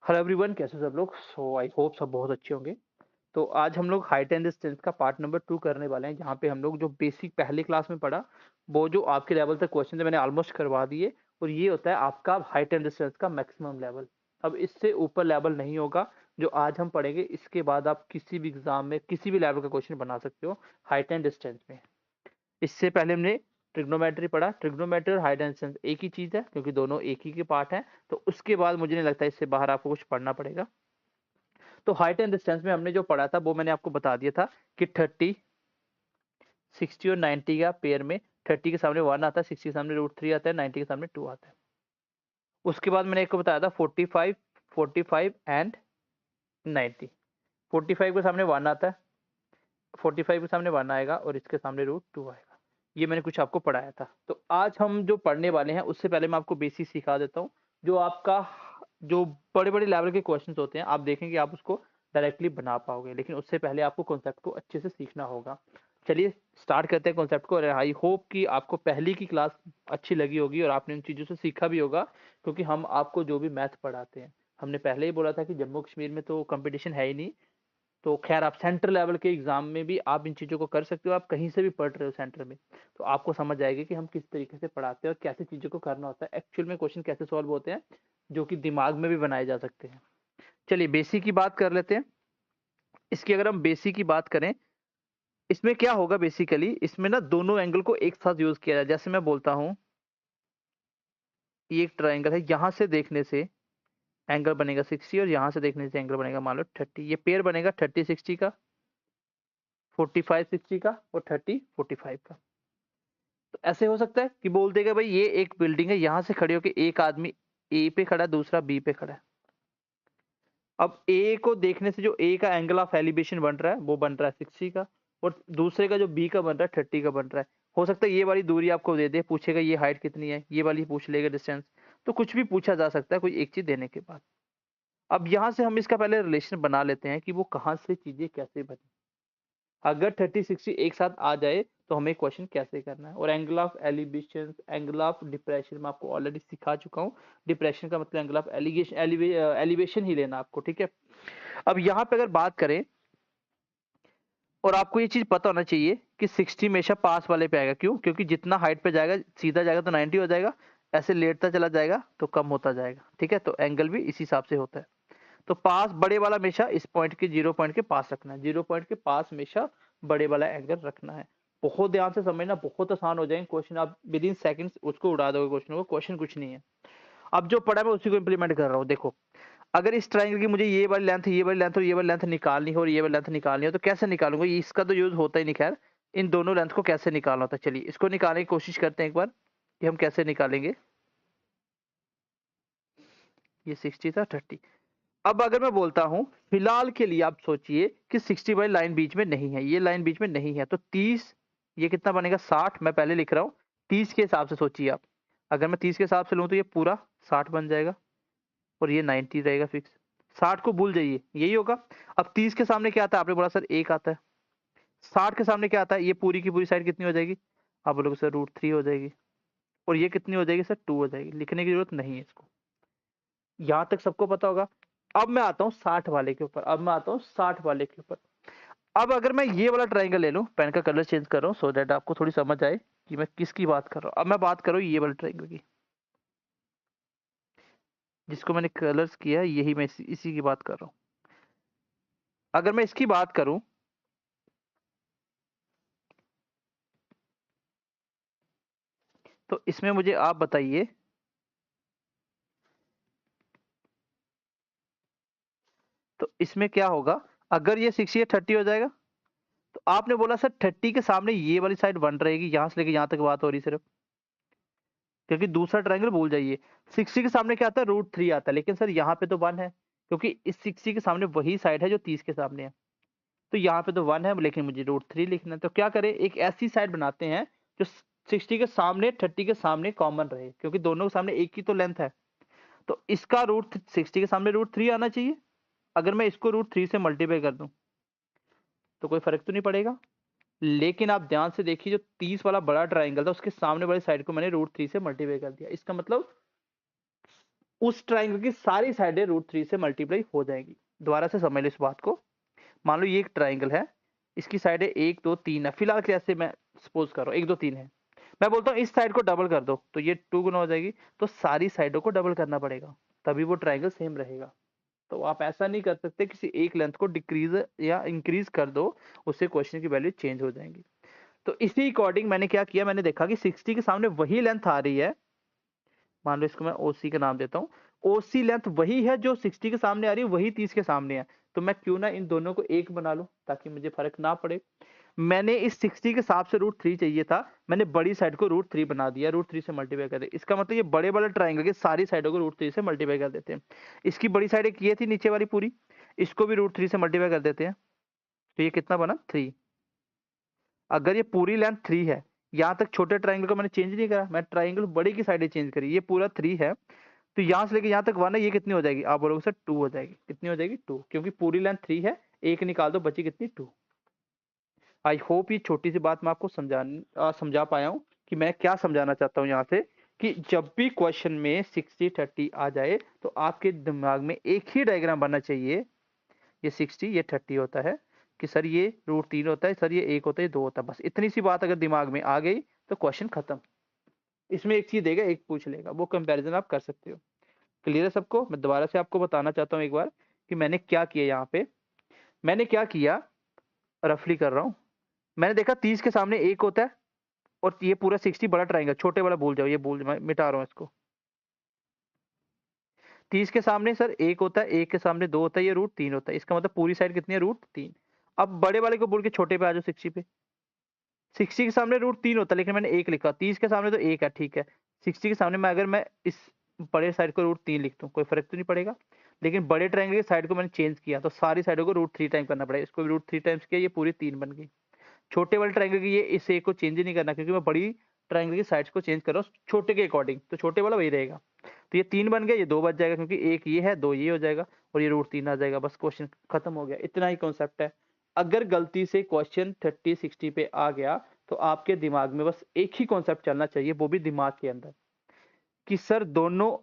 Hello everyone, कैसे हो सब लोग। सो आई होप सब बहुत अच्छे होंगे। तो आज हम लोग हाइट एंड डिस्टेंस का पार्ट नंबर 2 करने वाले हैं, जहाँ पे हम लोग जो बेसिक पहले क्लास में पढ़ा वो जो आपके लेवल तक क्वेश्चन थे मैंने ऑलमोस्ट करवा दिए। और ये होता है आपका हाइट एंड डिस्टेंस का मैक्सिमम लेवल। अब इससे ऊपर लेवल नहीं होगा जो आज हम पढ़ेंगे। इसके बाद आप किसी भी एग्जाम में किसी भी लेवल का क्वेश्चन बना सकते हो हाइट एंड डिस्टेंस में। इससे पहले हमने ट्रिग्नोमेट्री पढ़ा। ट्रिग्नोमेट्री और हाइट एंड डिस्टेंस एक ही चीज है क्योंकि दोनों एक ही के पार्ट हैं। तो उसके बाद मुझे नहीं लगता इससे बाहर आपको कुछ पढ़ना पड़ेगा। तो हाइट एंड डिस्टेंस में हमने जो पढ़ा था वो मैंने आपको बता दिया था कि 30, 60 और 90 का पेयर में 30 के सामने 1 आता है, 60 के सामने √3 आता है, 90 के सामने 2 आता है। उसके बाद मैंने एक को बताया था 45, 45 एंड 90। 45 के सामने 1 आता है, 45 के सामने 1 आएगा और इसके सामने √2 आएगा। ये मैंने कुछ आपको पढ़ाया था। तो आज हम जो पढ़ने वाले हैं उससे पहले मैं आपको बेसिक सिखा देता हूँ। जो आपका जो बड़े बड़े लेवल के क्वेश्चंस होते हैं आप देखेंगे आप उसको डायरेक्टली बना पाओगे, लेकिन उससे पहले आपको कॉन्सेप्ट को अच्छे से सीखना होगा। चलिए स्टार्ट करते हैं कॉन्सेप्ट को। और आई होप कि आपको पहली की क्लास अच्छी लगी होगी और आपने इन चीज़ों से सीखा भी होगा, क्योंकि हम आपको जो भी मैथ पढ़ाते हैं, हमने पहले ही बोला था कि जम्मू कश्मीर में तो कंपटीशन है ही नहीं। तो खैर आप सेंटर लेवल के एग्जाम में भी आप इन चीज़ों को कर सकते हो। आप कहीं से भी पढ़ रहे हो सेंटर में तो आपको समझ आएगी कि हम किस तरीके से पढ़ाते हैं और कैसे चीज़ों को करना होता है, एक्चुअल में क्वेश्चन कैसे सॉल्व होते हैं जो कि दिमाग में भी बनाए जा सकते हैं। चलिए बेसिक की बात कर लेते हैं। इसकी अगर हम बेसिक की बात करें, इसमें क्या होगा बेसिकली, इसमें ना दोनों एंगल को एक साथ यूज किया जाए। जैसे मैं बोलता हूँ ये एक ट्राइंगल है, यहाँ से देखने से एंगल बनेगा 60 और यहाँ से देखने से एंगल बनेगा मान लो 30। ये पेयर बनेगा 30-60 का, 45-60 का और 30-45 का। तो ऐसे हो सकता है कि बोल देगा भाई ये एक बिल्डिंग है, यहाँ से खड़े होकर एक आदमी ए पे खड़ा है, दूसरा बी पे खड़ा है। अब ए को देखने से जो ए का एंगल ऑफ एलिवेशन बन रहा है वो बन रहा है 60 का, और दूसरे का जो बी का बन रहा है 30 का बन रहा है। हो सकता है ये वाली दूरी आपको दे दे, पूछेगा ये हाइट कितनी है, ये वाली पूछ लेगा डिस्टेंस। तो कुछ भी पूछा जा सकता है कोई एक चीज देने के बाद। अब यहाँ से हम इसका पहले रिलेशन बना लेते हैं कि वो कहाँ से चीजें कैसे बनी। अगर 30-60 एक साथ आ जाए तो हमें क्वेश्चन कैसे करना है। और angle of elevation, angle of depression मैं आपको ऑलरेडी सिखा चुका हूँ। डिप्रेशन का मतलब एंगल ऑफ एलिवेशन ही लेना आपको, ठीक है। अब यहाँ पे अगर बात करें, और आपको ये चीज पता होना चाहिए कि 60 हमेशा पास वाले पे आएगा। क्यों? क्योंकि जितना हाइट पे जाएगा सीधा जाएगा तो 90 हो जाएगा, ऐसे लेटता चला जाएगा तो कम होता जाएगा, ठीक है। तो एंगल भी इसी हिसाब से होता है। तो पास बड़े वाला हमेशा इस पॉइंट के 0 पॉइंट के पास रखना है, 0 पॉइंट के पास हमेशा बड़े वाला एंगल रखना है। बहुत ध्यान से समझना, बहुत आसान हो जाएंगे क्वेश्चन, आप विद इन सेकंड्स उसको उड़ा दोगे क्वेश्चन को। क्वेश्चन कुछ नहीं है। अब जो पढ़ा मैं उसी को इंप्लीमेंट कर रहा हूँ। देखो अगर इस ट्राइंगल की मुझे ये वाली लेंथ, ये वाली लेंथ और ये वाली लेंथ निकालनी हो और ये वाली लेंथ निकालनी हो तो कैसे निकालूंगा? इसका तो यूज होता ही नहीं। खैर इन दोनों लेंथ को कैसे निकालना होता है, चलिए इसको निकालने की कोशिश करते हैं एक बार कि हम कैसे निकालेंगे। ये 60 था 30। अब अगर मैं बोलता हूं फिलहाल के लिए आप सोचिए कि 60 वाली लाइन बीच में नहीं है, ये लाइन बीच में नहीं है, तो 30, ये कितना बनेगा 60। मैं पहले लिख रहा हूँ 30 के हिसाब से सोचिए आप। अगर मैं 30 के हिसाब से लूँ तो ये पूरा 60 बन जाएगा और ये 90 रहेगा फिक्स। 60 को भूल जाइए, यही होगा। अब 30 के सामने क्या आता है? आपने बोला सर एक आता है। 60 के सामने क्या आता है? ये पूरी की पूरी साइड कितनी हो जाएगी? आप बोलोगे सर √3 हो जाएगी। और ये कितनी हो जाएगी सर? 2 हो जाएगी। लिखने की जरूरत नहीं है इसको, यहां तक सबको पता होगा। अब मैं आता हूँ 60 वाले के ऊपर, अब मैं आता हूँ 60 वाले के ऊपर। अब अगर मैं ये वाला ट्राइंगल ले लूं, पेन का कलर चेंज कर रहा हूँ सो दैट आपको थोड़ी समझ आए कि मैं किसकी बात कर रहा हूँ। अब मैं बात कर रहा हूँ ये वाले ट्राइंगल की, जिसको मैंने कलर्स किया है, यही मैं इसी की बात कर रहा हूँ। अगर मैं इसकी बात करूं तो इसमें मुझे आप बताइए, तो इसमें क्या होगा? अगर ये 60 या 30 हो जाएगा तो आपने बोला सर 30 के सामने ये वाली साइड 1 रहेगी, यहां से लेके यहां तक बात हो रही सिर्फ, क्योंकि दूसरा ट्रायंगल भूल जाइए। 60 के सामने क्या आता है? √3 आता है, लेकिन सर यहाँ पे तो 1 है, क्योंकि इस 60 के सामने वही साइड है जो 30 के सामने है। तो यहाँ पे तो 1 है लेकिन मुझे √3 लिखना है। तो क्या करें, एक ऐसी साइड बनाते हैं जो 60 के सामने 30 के सामने कॉमन रहे, क्योंकि दोनों के सामने एक ही तो लेंथ है। तो इसका रूट 60 के सामने √3 आना चाहिए। अगर मैं इसको √3 से मल्टीप्लाई कर दूं तो कोई फर्क तो नहीं पड़ेगा। लेकिन आप ध्यान से देखिए, जो 30 वाला बड़ा ट्राइंगल था उसके सामने वाली साइड को मैंने √3 से मल्टीप्लाई कर दिया। इसका मतलब उस ट्राइंगल की सारी साइडें √3 से मल्टीप्लाई हो जाएंगी। दोबारा से समझ लो इस बात को। मान लो ये एक ट्राइंगल है, इसकी साइडें 1 2 3 है, फिलहाल के ऐसे मैं सपोज कर रहा हूँ 1 2 3 है। मैं बोलता हूँ इस साइड को डबल कर दो तो ये 2 गुना हो जाएगी, तो सारी साइडों को डबल करना पड़ेगा, तभी वो ट्राइंगल सेम रहेगा। तो आप ऐसा नहीं कर सकते किसी एक लेंथ को डिक्रीज या इंक्रीज कर दो, उससे क्वेश्चन की वैल्यू चेंज हो जाएंगी। तो इसी अकॉर्डिंग मैंने क्या किया, मैंने देखा कि 60 के सामने वही लेंथ आ रही है, मान लो इसको मैं ओसी का नाम देता हूँ, ओसी लेंथ वही है जो 60 के सामने आ रही है, वही 30 के सामने है, तो मैं क्यों ना इन दोनों को एक बना लूं ताकि मुझे फर्क ना पड़े। मैंने इस 60 के हिसाब से √3 चाहिए था, मैंने बड़ी साइड को √3 बना दिया, √3 से मल्टीप्लाई कर दिया। इसका मतलब ये बड़े वाले ट्राइंगल की सारी साइडों को √3 से मल्टीप्लाई कर देते हैं। इसकी बड़ी साइड एक ये थी नीचे वाली पूरी, इसको भी √3 से मल्टीप्लाई कर देते हैं, तो ये कितना बना 3। अगर ये पूरी लेंथ 3 है, यहाँ तक छोटे ट्राइंगल को मैंने चेंज नहीं करा, मैं ट्राइंगल बड़ी की साइडें चेंज करी, ये पूरा 3 है, तो यहाँ से लेके यहाँ तक 1 है, ये कितनी हो जाएगी, आप बोलोगे सर 2 हो जाएगी। कितनी हो जाएगी 2, क्योंकि पूरी लेंथ 3 है, एक निकाल दो बची कितनी 2। आई होप ये छोटी सी बात मैं आपको समझा पाया हूँ कि मैं क्या समझाना चाहता हूँ यहाँ से, कि जब भी क्वेश्चन में 60 30 आ जाए तो आपके दिमाग में एक ही डायग्राम बनना चाहिए, ये 60 ये 30 होता है, कि सर ये √3 होता है, सर ये 1 होता है, ये 2 होता है, बस इतनी सी बात अगर दिमाग में आ गई तो क्वेश्चन खत्म। इसमें एक चीज देगा एक पूछ लेगा, वो कंपैरिजन आप कर सकते हो। क्लियर है सबको? मैं दोबारा से आपको बताना चाहता हूँ एक बार कि मैंने क्या किया यहाँ पे। मैंने क्या किया, रफली कर रहा हूँ, मैंने देखा 30 के सामने 1 होता है और ये पूरा 60 बड़ा ट्राइंगल, छोटे वाला भूल जाओ, ये भूल मैं मिटा रहा हूँ इसको। 30 के सामने सर 1 होता है, 1 के सामने 2 होता है, ये √3 होता है, इसका मतलब पूरी साइड कितनी है √3। अब बड़े वाले को बोल के छोटे पे आ जाओ 60 पे। 60 के सामने √3 होता है, लेकिन मैंने 1 लिखा, 30 के सामने तो 1 है, ठीक है। 60 के सामने मैं अगर मैं इस बड़े साइड को √3 लिख दूं, कोई फर्क तो नहीं पड़ेगा। लेकिन बड़े ट्रायंगल की साइड को मैंने चेंज किया, तो सारी साइडों को √3 टाइम करना पड़ेगा। इसको भी √3 टाइम्स किया, ये पूरी 3 बन गई। छोटे वाले ट्रायंगल की ये इस एक को चेंज ही नहीं करना, क्योंकि मैं बड़ी ट्रायंगल की साइड्स को चेंज कर रहा हूँ छोटे के अकॉर्डिंग, तो छोटे वाला वही रहेगा। तो ये 3 बन गया, ये 2 बच जाएगा, क्योंकि एक ये है, 2 ये हो जाएगा और ये √3 आ जाएगा। बस क्वेश्चन खत्म हो गया, इतना ही कॉन्सेप्ट है। अगर गलती से क्वेश्चन 30 60 पे आ गया तो आपके दिमाग में बस एक ही कॉन्सेप्ट चलना चाहिए, वो भी दिमाग के अंदर, कि सर दोनों,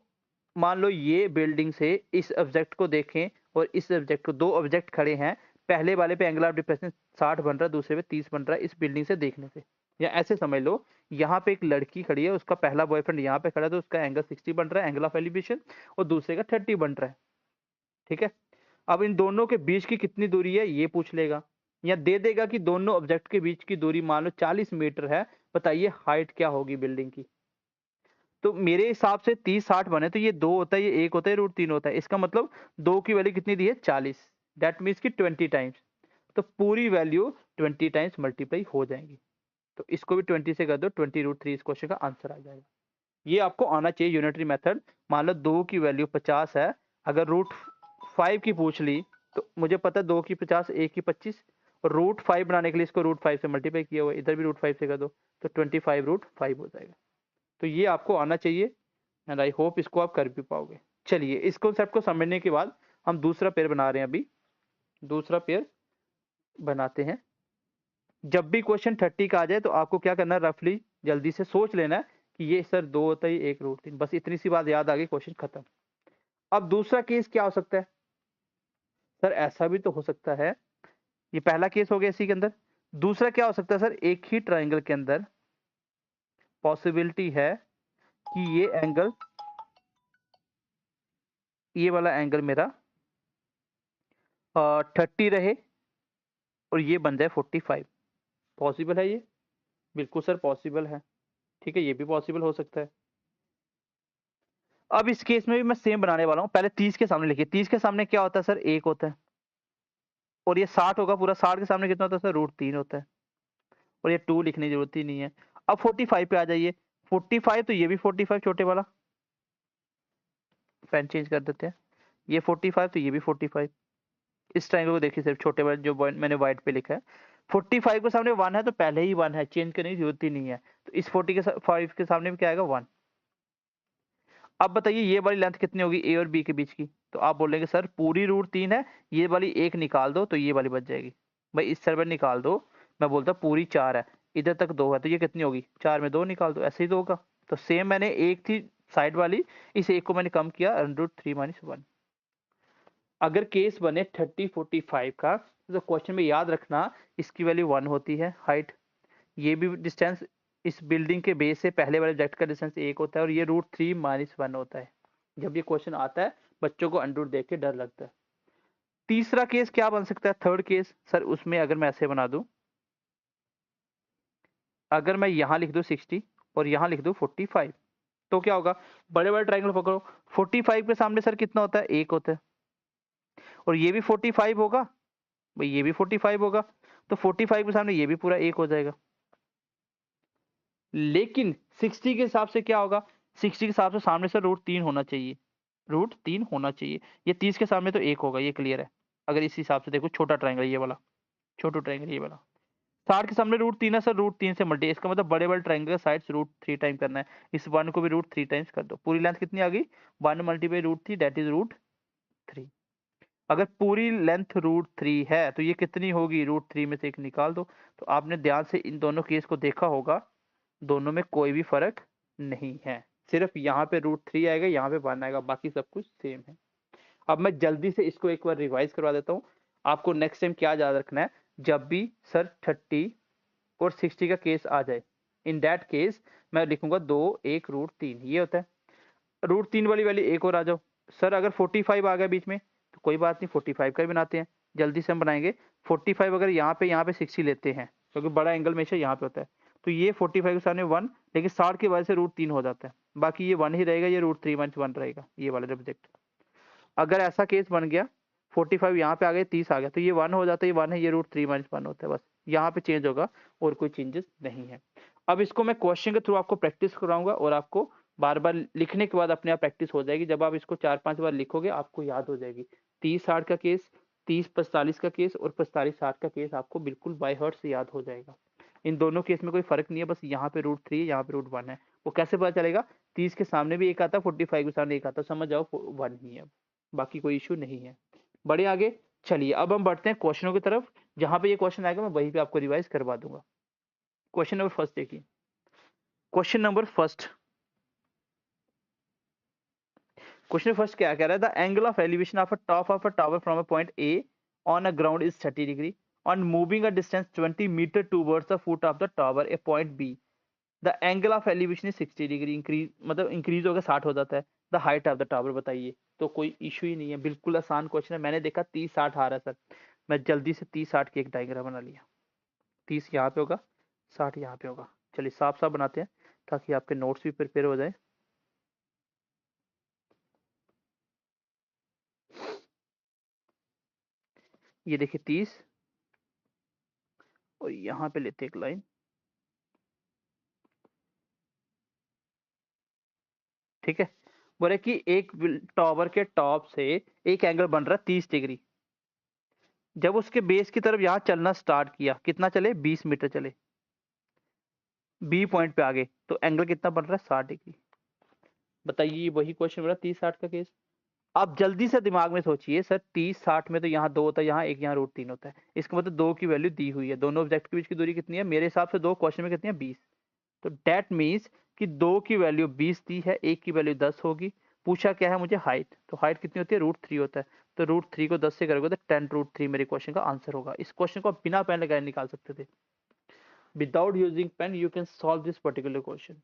मान लो ये बिल्डिंग से इस ऑब्जेक्ट को देखें और इस ऑब्जेक्ट को, दो ऑब्जेक्ट खड़े हैं, पहले वाले पे एंगल ऑफ डिप्रेशन 60 बन रहा है, दूसरे पे 30 बन रहा है, इस बिल्डिंग से देखने से। या ऐसे समझ लो, यहाँ पे एक लड़की खड़ी है, उसका पहला बॉयफ्रेंड यहाँ पे खड़ा है, तो उसका एंगल 60 बन रहा है एंगल ऑफ एलिवेशन, और दूसरे का 30 बन रहा है, ठीक है। अब इन दोनों के बीच की कितनी दूरी है ये पूछ लेगा, या दे देगा कि दोनों ऑब्जेक्ट के बीच की दूरी मान लो 40 मीटर है, बताइए हाइट क्या होगी बिल्डिंग की। तो मेरे हिसाब से 30 60 बने, तो ये 2 होता है, ये 1 होता है, √3 होता है, इसका मतलब 2 की वैल्यू कितनी दी है 40, दैट मीन्स कि 20 टाइम्स, तो पूरी वैल्यू 20 टाइम्स मल्टीप्लाई हो जाएंगी। तो इसको भी 20 से कर दो, 20 √3 इस क्वेश्चन का आंसर आ जाएगा। ये आपको आना चाहिए यूनिटरी मेथड। मान लो 2 की वैल्यू 50 है, अगर √5 की पूछ ली, तो मुझे पता है 2 की 50, 1 की 25, और √5 बनाने के लिए इसको √5 से मल्टीप्लाई किया हुआ है, इधर भी √5 से कर दो, तो 25 √5 हो जाएगा। तो ये आपको आना चाहिए, एंड आई होप इसको आप कर भी पाओगे। चलिए, इस कॉन्सेप्ट को समझने के बाद हम दूसरा पेयर बना रहे हैं। अभी दूसरा पेयर बनाते हैं। जब भी क्वेश्चन 30 का आ जाए तो आपको क्या करना है, रफली जल्दी से सोच लेना है कि ये सर 2 होता है, 1 √3, बस इतनी सी बात याद आ गई, क्वेश्चन खत्म। अब दूसरा केस क्या हो सकता है, सर ऐसा भी तो हो सकता है, ये पहला केस हो गया इसी के अंदर। दूसरा क्या हो सकता है सर, एक ही ट्राइंगल के अंदर पॉसिबिलिटी है कि ये वाला एंगल मेरा 30 रहे और ये बन जाए 45। पॉसिबल है ये? बिल्कुल सर पॉसिबल है, ठीक है, ये भी पॉसिबल हो सकता है। अब इस केस में भी मैं सेम बनाने वाला हूँ। पहले 30 के सामने लिखिए, 30 के सामने क्या होता है सर, 1 होता है, और ये 60 होगा पूरा, 60 के सामने कितना होता है सर, √3 होता है, और ये 2 लिखने की जरूरत ही नहीं है। अब 45 पे आ जाइए, 45 तो ये भी 45 छोटे वाला, पेन चेंज कर देते हैं, ये 45 तो ये भी 45। इस ट्रायंगल को देखिए, सिर्फ छोटे वाले जो मैंने व्हाइट पे लिखा है, 45 के सामने 1 है तो पहले ही 1 है, चेंज करने की जरूरत ही नहीं है, तो इस 45 के सामने भी क्या आएगा 1। अब बताइए ये वाली लेंथ कितनी होगी ए और बी के बीच की, तो आप बोलेंगे सर पूरी √3 है, ये वाली एक निकाल दो तो ये वाली बच जाएगी। भाई इस साइड पर निकाल दो, मैं बोलता पूरी 4 है, इधर तक 2 है, तो ये कितनी होगी, 4 में 2 निकाल दो, ऐसे ही तो होगा। तो सेम मैंने एक थी साइड वाली, इस एक को मैंने कम किया √3 - 1। अगर केस बने 30, 45 का, तो क्वेश्चन में याद रखना इसकी वैल्यू 1 होती है हाइट, ये भी डिस्टेंस इस बिल्डिंग के बेस से पहले वाले ऑब्जेक्ट का डिस्टेंस 1 होता है, और ये √3 - 1 होता है। जब ये क्वेश्चन आता है बच्चों को अंडर देख के डर लगता है। तीसरा केस क्या बन सकता है, थर्ड केस सर, उसमें अगर मैं ऐसे बना दूं, अगर मैं यहां लिख दूं 60 और यहां लिख दूं 45, तो क्या होगा, बड़े बड़े ट्राइंगल पकड़ो, 45 के सामने सर कितना होता है, 1 होता है, और ये भी 45 होगा भाई, ये भी 45 होगा, तो 45 के सामने ये भी पूरा 1 हो जाएगा। लेकिन 60 के हिसाब से क्या होगा, 60 के हिसाब से सामने से √3 होना चाहिए, √3 होना चाहिए। ये 30 के सामने तो 1 होगा, ये क्लियर है। अगर इस हिसाब से देखो, छोटा ट्राइंगल ये वाला, छोटू ट्राइंगल ये वाला, 60 के सामने √3 है सर, √3 से मल्टी, इसका मतलब बड़े बड़े ट्राइंगल का साइड्स √3 टाइम करना है। इस 1 को भी √3 टाइम्स कर दो, पूरी लेंथ कितनी आ गई, 1 × √3 दैट इज √3। अगर पूरी लेंथ √3 है तो ये कितनी होगी, √3 में से एक निकाल दो। तो आपने ध्यान से इन दोनों केस को देखा होगा, दोनों में कोई भी फर्क नहीं है, सिर्फ यहाँ पे √3 आएगा, यहाँ पे 1 आएगा, बाकी सब कुछ सेम है। अब मैं जल्दी से इसको एक बार रिवाइज करवा देता हूँ। आपको नेक्स्ट टाइम क्या याद रखना है, जब भी सर 30 और 60 का केस आ जाए, इन दैट केस मैं लिखूंगा 2 1 √3, ये होता है। √3 वाली वैल्यू एक और आ जाओ, सर अगर 45 आ गया बीच में तो कोई बात नहीं, 45 का भी बनाते हैं, जल्दी से हम बनाएंगे। 45 अगर यहाँ पे 60 लेते हैं, क्योंकि बड़ा एंगल हमेशा यहाँ पे होता है, तो ये 45 के सामने 1, लेकिन 60 की वजह से √3 हो जाता है, बाकी ये 1 ही रहेगा, ये √3 - 1 रहेगा, ये वाला ऑब्जेक्ट। अगर ऐसा केस बन गया, 45 यहाँ पे आ गए, 30 आ गया, तो ये 1 हो जाता है, ये 1 है, ये √3 - 1 होता है, बस यहाँ पे चेंज होगा, और कोई चेंजेस नहीं है। अब इसको मैं क्वेश्चन के थ्रू आपको प्रैक्टिस कराऊंगा, और आपको बार बार लिखने के बाद अपने आप प्रैक्टिस हो जाएगी। जब आप इसको 4-5 बार लिखोगे आपको याद हो जाएगी। 30-60 का केस, 30-45 का केस और 45-60 का केस आपको बिल्कुल बाय हार्ट से याद हो जाएगा। इन दोनों केस में कोई फर्क नहीं है, बस यहाँ पे √3 है, यहाँ पे √1 है। वो कैसे पता चलेगा, 30 के सामने भी एक आता है, 45 के सामने एक आता है, समझ जाओ 1 ही है, बाकी कोई इशू नहीं है। बढ़े आगे, चलिए अब हम बढ़ते हैं क्वेश्चनों की तरफ। जहां पे ये क्वेश्चन आएगा मैं वहीं पे आपको रिवाइज करवा दूंगा। क्वेश्चन नंबर फर्स्ट देखिए, question number first, question first क्या कह रहा है, the angle of elevation of a top of a tower from a point A on a ground is 30 degree on moving a distance 20 metre towards the foot of the tower a point B, the angle of elevation is 60 degree, increase मतलब increase होकर 60 हो जाता है, the height of the tower बताइए। तो कोई issue ही नहीं है, बिल्कुल आसान क्वेश्चन है। मैंने देखा 30-60 आ रहा है सर, मैं जल्दी से 30-60 की एक डायग्राम बना लिया। 30 यहाँ पे होगा, 60 यहाँ पे होगा। चलिए साफ साफ बनाते हैं ताकि आपके नोट्स भी प्रिपेयर हो जाए। ये देखिए 30, और यहाँ पे लेते एक लाइन, ठीक है। बोले कि एक टावर के टॉप से एक एंगल बन रहा है 30 डिग्री, जब उसके बेस की तरफ यहाँ चलना स्टार्ट किया, कितना चले, 20 मीटर चले, बी पॉइंट पे आ गए, तो एंगल कितना बन रहा है, 60 डिग्री। बताइए, वही क्वेश्चन बन रहा है 30-60 का केस। आप जल्दी से दिमाग में सोचिए, सर 30-60 में तो यहाँ 2 होता है, यहाँ एक, यहाँ √3 होता है, इसका मतलब 2 की वैल्यू दी हुई है। दोनों ऑब्जेक्ट के बीच की दूरी कितनी है, मेरे हिसाब से दो क्वेश्चन में कितनी है, 20। तो डेट मीन्स कि 2 की वैल्यू 20 दी है, एक की वैल्यू 10 होगी। पूछा क्या है मुझे, हाइट, तो हाइट कितनी होती है, √3 होता है, तो √3 को 10 से करोगे तो 10 √3 मेरे क्वेश्चन का आंसर होगा। इस क्वेश्चन को आप बिना पेन लगाए निकाल सकते थे, without using pen you can solve this particular question,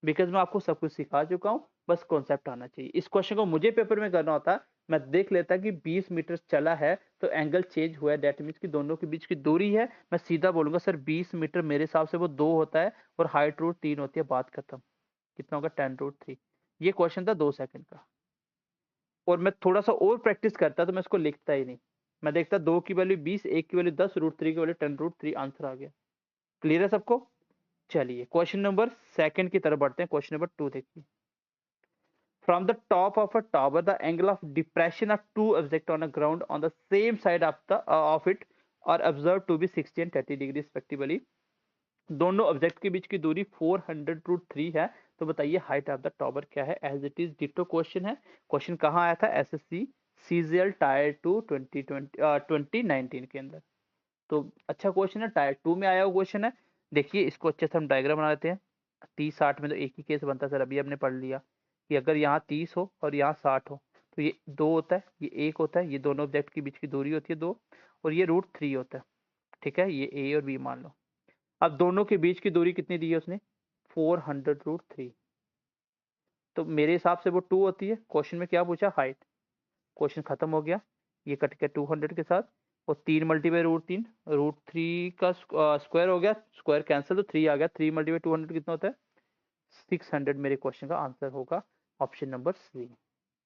because मैं आपको सब कुछ सिखा चुका हूँ, बस कॉन्सेप्ट आना चाहिए। इस क्वेश्चन को मुझे पेपर में करना होता, मैं देख लेता कि 20 मीटर चला है तो एंगल चेंज हुआ है, दैट मीन्स कि दोनों के बीच की दूरी है, मैं सीधा बोलूंगा सर 20 मीटर मेरे हिसाब से वो 2 होता है, और हाइट √3 होती है, बात खत्म। कितना होगा, 10 √3। ये क्वेश्चन था 2 सेकंड का, और मैं थोड़ा सा और प्रैक्टिस करता तो मैं इसको लिखता ही नहीं, मैं देखता 2 की वैल्यू 20, एक की वैल्यू 10, √3 की वैल्यू 10 √3, आंसर आ गया। क्लियर है सबको। चलिए क्वेश्चन नंबर सेकंड की तरफ बढ़ते हैं। क्वेश्चन नंबर 2 देखिए, from the top of a tower the angle of depression of two objects on a ground on the same side of the of it are observed to be 60 and 30 degree respectively. दोनों object के बीच की दूरी 400 √3 है, तो बताइए height of the tower क्या है। As it is ditto question है। क्वेश्चन कहाँ आया था, एसएससी सीजीएल टायर 2 2019 के अंदर। तो अच्छा क्वेश्चन है, टायर 2 में आया हुआ क्वेश्चन है। देखिए इसको अच्छे से हम डायग्राम बना लेते हैं। 30-60 में तो एक ही केस बनता है सर, अभी हमने पढ़ लिया कि अगर यहाँ 30 हो और यहाँ 60 हो तो ये 2 होता है, ये 1 होता है, ये दोनों ऑब्जेक्ट के बीच की दूरी होती है 2, और ये √3 होता है। ठीक है, ये ए और बी मान लो। अब दोनों के बीच की दूरी कितनी दी है उसने, 400√3। तो मेरे हिसाब से वो 2 होती है। क्वेश्चन में क्या पूछा, हाइट। क्वेश्चन खत्म हो गया, ये कट गया 200 के साथ, और 3 मल्टीप्लाई √3, √3 का स्क्वायर हो गया, स्क्वायर कैंसिल तो 3 आ गया, 3 मल्टीप्लाई 200 कितना होता है, 600 मेरे क्वेश्चन का आंसर होगा ऑप्शन नंबर सी।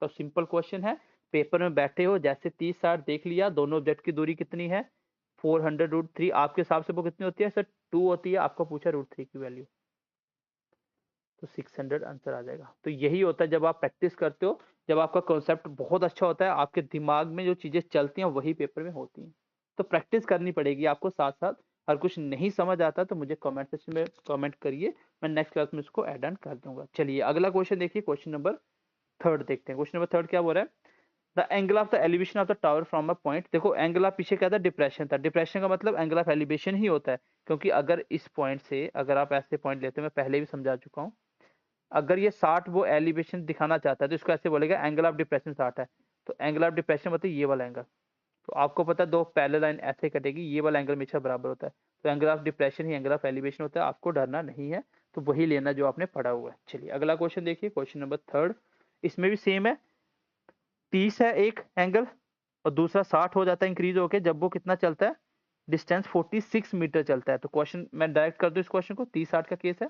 तो सिंपल क्वेश्चन है, पेपर में बैठे हो जैसे 30-60 देख लिया, दोनों ऑब्जेक्ट की दूरी कितनी है 400√3, आपके हिसाब से वो कितनी होती है सर, 2 होती है, आपको पूछा √3 की वैल्यू, तो 600 आंसर आ जाएगा। तो यही होता है जब आप प्रैक्टिस करते हो, जब आपका कॉन्सेप्ट बहुत अच्छा होता है, आपके दिमाग में जो चीजें चलती हैं वही पेपर में होती हैं। तो प्रैक्टिस करनी पड़ेगी आपको साथ साथ। अगर कुछ नहीं समझ आता तो मुझे कमेंट सेक्शन में कमेंट करिए, मैं नेक्स्ट क्लास में इसको ऐड ऑन कर दूंगा। चलिए अगला क्वेश्चन देखिए, क्वेश्चन नंबर 3 देखते हैं। क्वेश्चन नंबर 3 क्या बोल रहा है, the angle of the elevation of the tower from a point. देखो एंगल ऑफ पीछे क्या था, डिप्रेशन था, डिप्रेशन का मतलब एंगल ऑफ एलिवेशन ही होता है, क्योंकि अगर इस पॉइंट से अगर आप ऐसे पॉइंट लेते हो, मैं पहले भी समझा चुका हूँ, अगर ये 60 वो एलिवेशन दिखाना चाहता है तो इसको ऐसे बोलेगा एंगल ऑफ डिप्रेशन 60 है, तो एंगल ऑफ डिप्रेशन मतलब ये वाला एंगल। तो आपको पता है दो पैरेलल लाइन ऐसे कटेगी, ये वाला एंगल हमेशा बराबर होता है, तो angle of depression he angle of elevation होता है, आपको डरना नहीं है, तो वही लेना जो आपने पढ़ा हुआ है। चलिए अगला क्वेश्चन देखिए, क्वेश्चन नंबर 3, इसमें भी सेम है, 30 है एक एंगल और दूसरा 60 हो जाता है इंक्रीज होके जब वो कितना चलता है, डिस्टेंस 46 मीटर चलता है। तो क्वेश्चन मैं डायरेक्ट कर दूं इस क्वेश्चन को, 30-60 का केस है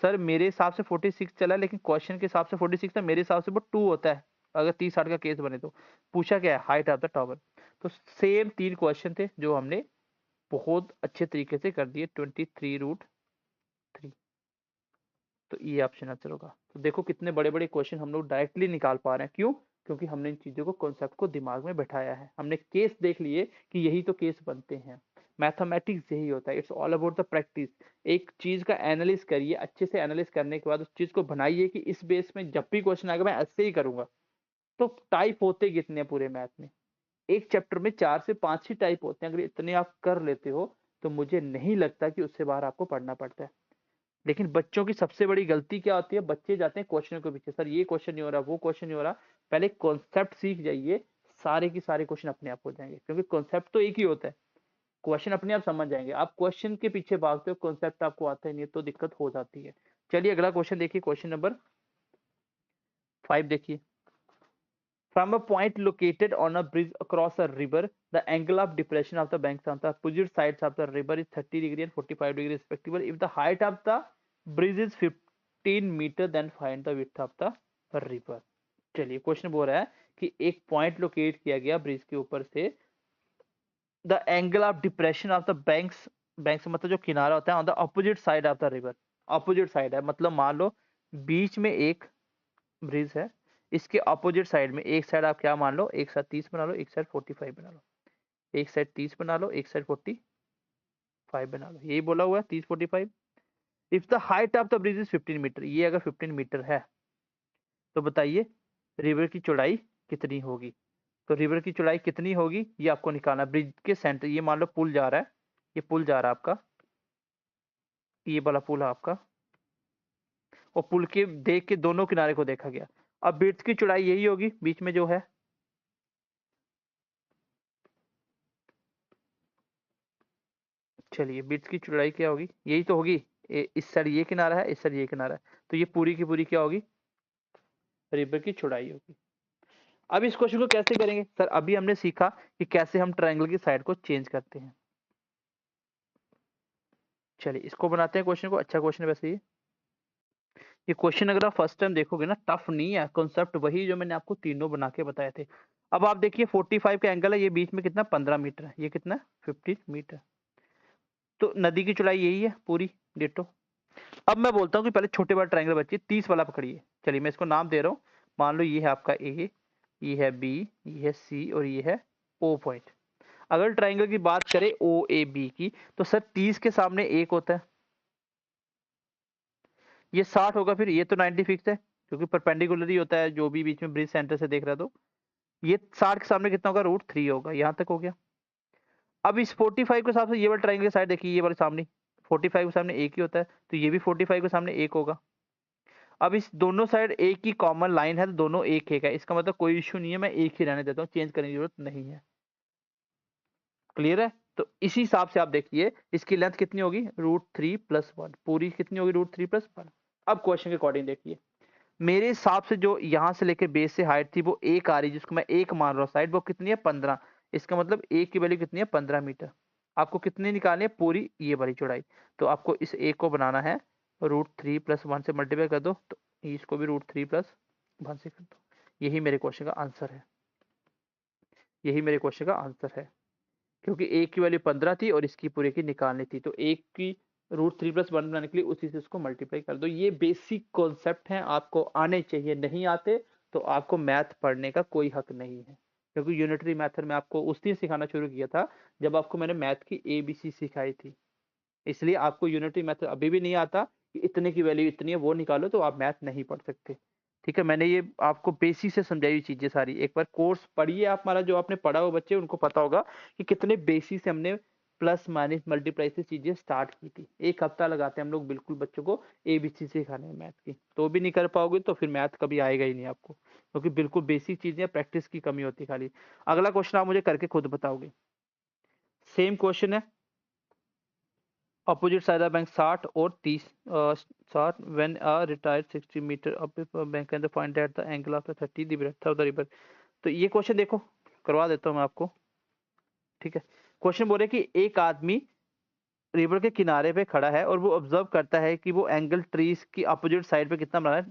सर, मेरे हिसाब से 46 चला है, लेकिन क्वेश्चन के हिसाब से 46 था, मेरे हिसाब से वो 2 होता है अगर 30-60 का केस बने तो। पूछा क्या है, हाइट ऑफ द टावर। तो सेम 3 क्वेश्चन थे जो हमने बहुत अच्छे तरीके से कर दिए, 23√3, तो ये ऑप्शन आंसर होगा। तो देखो कितने बड़े बड़े क्वेश्चन हम लोग डायरेक्टली निकाल पा रहे हैं, क्यों, क्योंकि हमने इन चीजों को कॉन्सेप्ट को दिमाग में बैठाया है, हमने केस देख लिए कि यही तो केस बनते हैं। मैथमेटिक्स यही होता है, it's all about the practice. एक चीज का एनालिस करिए, अच्छे से एनालिस करने के बाद उस चीज को बनाइए कि इस बेस में जब भी क्वेश्चन आएगा मैं ऐसे ही करूंगा। तो टाइप होते कितने हैं पूरे मैथ में, एक चैप्टर में 4 से 5 ही टाइप होते हैं, अगर इतने आप कर लेते हो तो मुझे नहीं लगता कि उससे बाहर आपको पढ़ना पड़ता है। लेकिन बच्चों की सबसे बड़ी गलती क्या होती है, बच्चे जाते हैं क्वेश्चन के पीछे, सर ये क्वेश्चन नहीं हो रहा, वो क्वेश्चन नहीं हो रहा। पहले कॉन्सेप्ट सीख जाइए, सारे के सारे क्वेश्चन अपने आप हो जाएंगे, क्योंकि कॉन्सेप्ट तो एक ही होता है, क्वेश्चन अपने आप समझ जाएंगे। आप क्वेश्चन के पीछे भागते हो, कॉन्सेप्ट आपको आता ही नहीं है, तो दिक्कत हो जाती है। चलिए अगला क्वेश्चन देखिए, क्वेश्चन नंबर 5 देखिए, from a point located on a bridge across a river, the angle of depression of the banks on the opposite sides of the river is 30 degree and 45 degree respectively. If the height of the bridge is 15 meter, then find the width of the river. चलिए question बोल रहा है कि एक point locate किया गया bridge के ऊपर से, the angle of depression of the banks, banks मतलब जो किनारा होता है, on the opposite side of the river. Opposite side है मतलब मान लो बीच में एक ब्रिज है, इसके अपोजिट साइड में, एक साइड आप क्या मान लो, एक साइड 30 बना लो, एक साइड 45 बना लो, एक साइड 30 बना लो, एक साइड 45 बना लो, यही बोला हुआ है 30-45। If the height of the bridge is 15 metre, ये अगर 15 मीटर है तो बताइए रिवर की चौड़ाई कितनी होगी। तो रिवर की चौड़ाई कितनी होगी ये आपको निकालना। ब्रिज के सेंटर, ये मान लो पुल जा रहा है, ये पुल जा रहा है आपका, ये वाला पुल है आपका, और पुल के देख के दोनों किनारे को देखा गया। अब ब्रिज की चौड़ाई यही होगी बीच में जो है, चलिए ब्रिज की चौड़ाई क्या होगी, यही तो होगी, इस साइड ये किनारा है, इस साइड ये किनारा है, तो ये पूरी की पूरी क्या होगी, रिवर की चौड़ाई होगी। अब इस क्वेश्चन को कैसे करेंगे सर, अभी हमने सीखा कि कैसे हम ट्रायंगल की साइड को चेंज करते हैं। चलिए इसको बनाते हैं क्वेश्चन को, अच्छा क्वेश्चन है वैसे ये क्वेश्चन अगर आप फर्स्ट टाइम देखोगे ना, टफ नहीं है, कॉन्सेप्ट वही जो मैंने आपको तीनों बना के बताए थे। अब आप देखिए 45 का एंगल है, ये बीच में कितना 15 मीटर है, ये कितना 15 मीटर, तो नदी की चौड़ाई यही है पूरी डिटो। अब मैं बोलता हूँ कि पहले छोटे वाला ट्रायंगल बच्चे 30 वाला पकड़िए। चलिए मैं इसको नाम दे रहा हूँ, मान लो ये है आपका ए, ये है बी, ये है सी और ये है ओ पॉइंट। अगर ट्रायंगल की बात करें ओ ए बी की, तो सर 30 के सामने एक होता है, ये 60 होगा, फिर ये तो 90 फिक्स है क्योंकि परपेंडिकुलर ही होता है जो भी बीच में ब्रिज सेंटर से देख रहा है, तो ये 60 के सामने कितना होगा, √3 होगा, यहां तक हो गया। अब इस 45 के हिसाब से ये वाला ट्रायंगल की साइड देखिए, ये वाली सामने 45 के सामने एक ही होता है, तो ये भी 45 के सामने एक होगा। अब इस दोनों साइड एक ही कॉमन लाइन है, तो दोनों एक एक है, इसका मतलब कोई इश्यू नहीं है, मैं एक ही रहने देता हूँ, चेंज करने की जरूरत नहीं है। क्लियर है? तो इसी हिसाब से आप देखिए इसकी लेंथ कितनी होगी, √3+1, पूरी कितनी होगी, √3+1। अब क्वेश्चन के अकॉर्डिंग देखिए, मेरे हिसाब से जो यहाँ से लेके बेस से हाइट थी वो एक आ रही, जिसको मैं एक मान रहा हूँ साइड, वो कितनी है, 15। इसका मतलब एक की वैल्यू कितनी है, 15 मीटर। आपको कितनी निकालनी है, पूरी ये वाली चौड़ाई। तो आपको इस एक को बनाना है, √3+1 से मल्टीप्लाई कर दो, तो इसको भी √3+1 से कर दो। यही मेरे क्वेश्चन का आंसर है, यही मेरे क्वेश्चन का आंसर है। क्योंकि एक की वैल्यू 15 थी और इसकी पूरे की निकालनी थी, तो एक की √3+1 बनाने के लिए उसी से उसको मल्टीप्लाई कर दो। ये बेसिक कॉन्सेप्ट हैं, आपको आने चाहिए, नहीं आते तो आपको मैथ पढ़ने का कोई हक नहीं है। क्योंकि यूनिटरी मेथड में आपको उस दिन सिखाना शुरू किया था जब आपको मैंने मैथ की ABC सिखाई थी, इसलिए आपको यूनिटरी मेथड अभी भी नहीं आता कि इतने की वैल्यू इतनी है वो निकालो, तो आप मैथ नहीं पढ़ सकते। ठीक है, मैंने ये आपको बेसिक से समझाई हुई चीजें सारी, एक बार कोर्स पढ़िए आप हमारा, जो आपने पढ़ा हो बच्चे उनको पता होगा कि कितने बेसिक से हमने प्लस माइनस मल्टीप्लाई से चीजें स्टार्ट की थी। एक हफ्ता लगाते हैं हम लोग बिल्कुल बच्चों को ABC सिखाने में मैथ की, तो भी नहीं कर पाओगे तो फिर मैथ कभी आएगा ही नहीं आपको, क्योंकि बिल्कुल बेसिक चीजें प्रैक्टिस की कमी होती है खाली। अगला क्वेश्चन आप मुझे करके खुद बताओगे। सेम क्वेश्चन है, अपोजिट साइड ऑफ बैंक 60 और 30, 60 when a retired 60 metre up bank can find that the angle of 30 the breadth of the river. तो ये क्वेश्चन देखो, करवा देता हूं मैं आपको। ठीक है, क्वेश्चन बोल रहे कि एक आदमी रिवर के किनारे पे खड़ा है और वो ऑब्जर्व करता है कि वो एंगल ट्रीज की अपोजिट साइड पे कितना बना है,